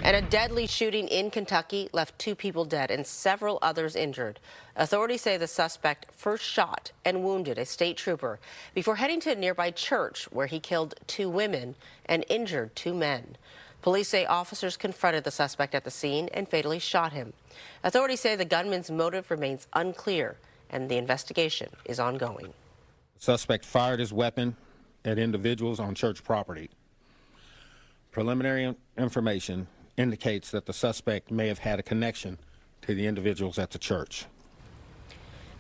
And a deadly shooting in Kentucky left 2 people dead and several others injured. Authorities say the suspect first shot and wounded a state trooper before heading to a nearby church where he killed 2 women and injured 2 men. Police say officers confronted the suspect at the scene and fatally shot him. Authorities say the gunman's motive remains unclear and the investigation is ongoing. The suspect fired his weapon at individuals on church property. Preliminary information indicates that the suspect may have had a connection to the individuals at the church.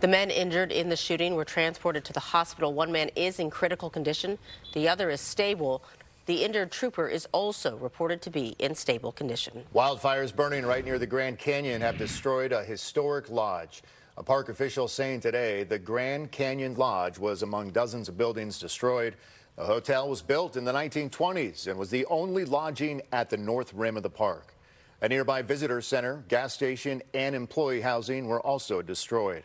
The men injured in the shooting were transported to the hospital. One man is in critical condition. The other is stable. The injured trooper is also reported to be in stable condition. Wildfires burning right near the Grand Canyon have destroyed a historic lodge. A park official saying today the Grand Canyon Lodge was among dozens of buildings destroyed. The hotel was built in the 1920s and was the only lodging at the north rim of the park. A nearby visitor center, gas station, and employee housing were also destroyed.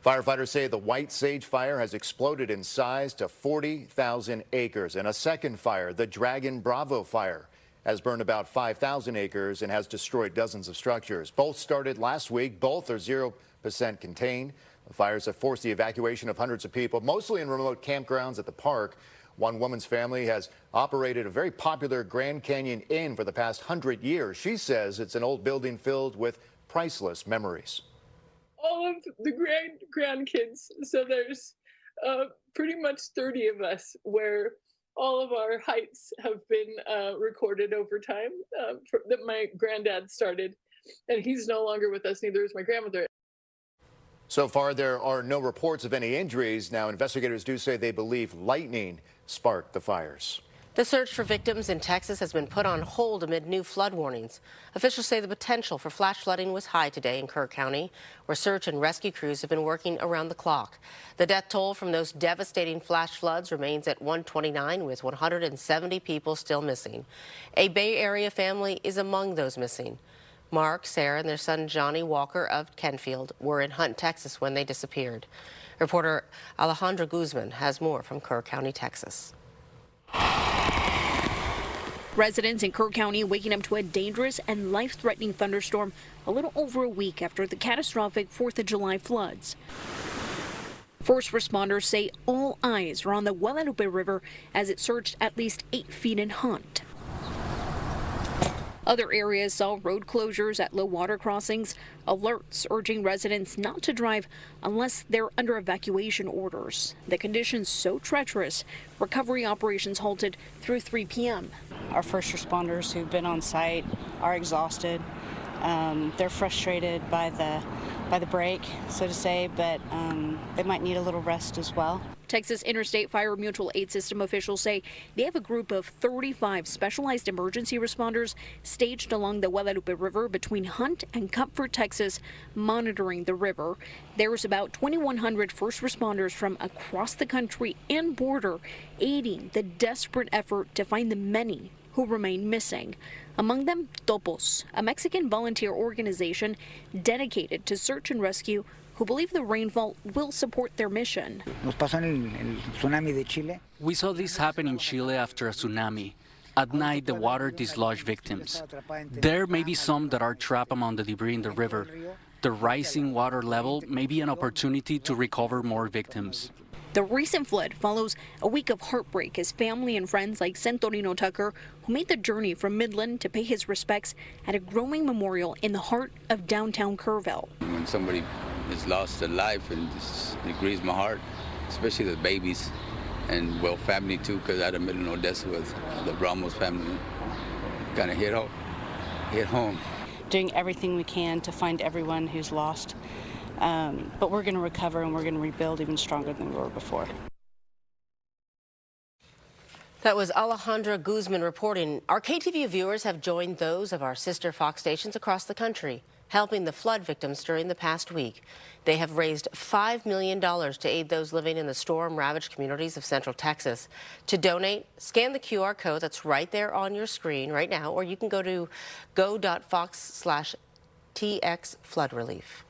Firefighters say the White Sage fire has exploded in size to 40,000 acres. And a second fire, the Dragon Bravo fire, has burned about 5,000 acres and has destroyed dozens of structures. Both started last week. Both are 0% contained. The fires have forced the evacuation of hundreds of people, mostly in remote campgrounds at the park. One woman's family has operated a very popular Grand Canyon Inn for the past 100 years. She says it's an old building filled with priceless memories. All of the grandkids, so there's pretty much 30 of us, where all of our heights have been recorded over time that my granddad started, and he's no longer with us, neither is my grandmother. So far, there are no reports of any injuries. Now, investigators do say they believe lightning sparked the fires. The search for victims in Texas has been put on hold amid new flood warnings. Officials say the potential for flash flooding was high today in Kerr County, where search and rescue crews have been working around the clock. The death toll from those devastating flash floods remains at 129, with 170 people still missing. A Bay Area family is among those missing. Mark, Sarah, and their son Johnny Walker of Kenfield were in Hunt, Texas when they disappeared. Reporter Alejandra Guzman has more from Kerr County, Texas. Residents in Kerr County waking up to a dangerous and life-threatening thunderstorm a little over a week after the catastrophic 4th of July floods. First responders say all eyes are on the Guadalupe River as it surged at least 8 feet in Hunt. Other areas saw road closures at low water crossings, alerts urging residents not to drive unless they're under evacuation orders. The conditions so treacherous, recovery operations halted through 3 p.m. Our first responders who've been on site are exhausted. They're frustrated by the break, so to say, but they might need a little rest as well. Texas Interstate Fire Mutual Aid System officials say they have a group of 35 specialized emergency responders staged along the Guadalupe River between Hunt and Comfort, Texas, monitoring the river. There's about 2,100 first responders from across the country and border aiding the desperate effort to find the many who remain missing. Among them, Topos, a Mexican volunteer organization dedicated to search and rescue, who believe the rainfall will support their mission. We saw this happen in Chile after a tsunami. At night, the water dislodged victims. There may be some that are trapped among the debris in the river. The rising water level may be an opportunity to recover more victims. The recent flood follows a week of heartbreak as family and friends like Centorino Tucker, who made the journey from Midland to pay his respects at a growing memorial in the heart of downtown Kerrville. When somebody has lost their life, and it grieves my heart, especially the babies, and well, family too, because out of Midland, Odessa with the Ramos family, kind of hit home. Doing everything we can to find everyone who's lost. But we're going to recover and we're going to rebuild even stronger than we were before. That was Alejandra Guzman reporting. Our KTVU viewers have joined those of our sister Fox stations across the country, helping the flood victims during the past week. They have raised $5 million to aid those living in the storm-ravaged communities of Central Texas. To donate, scan the QR code that's right there on your screen right now, or you can go to go.fox/TX Flood Relief.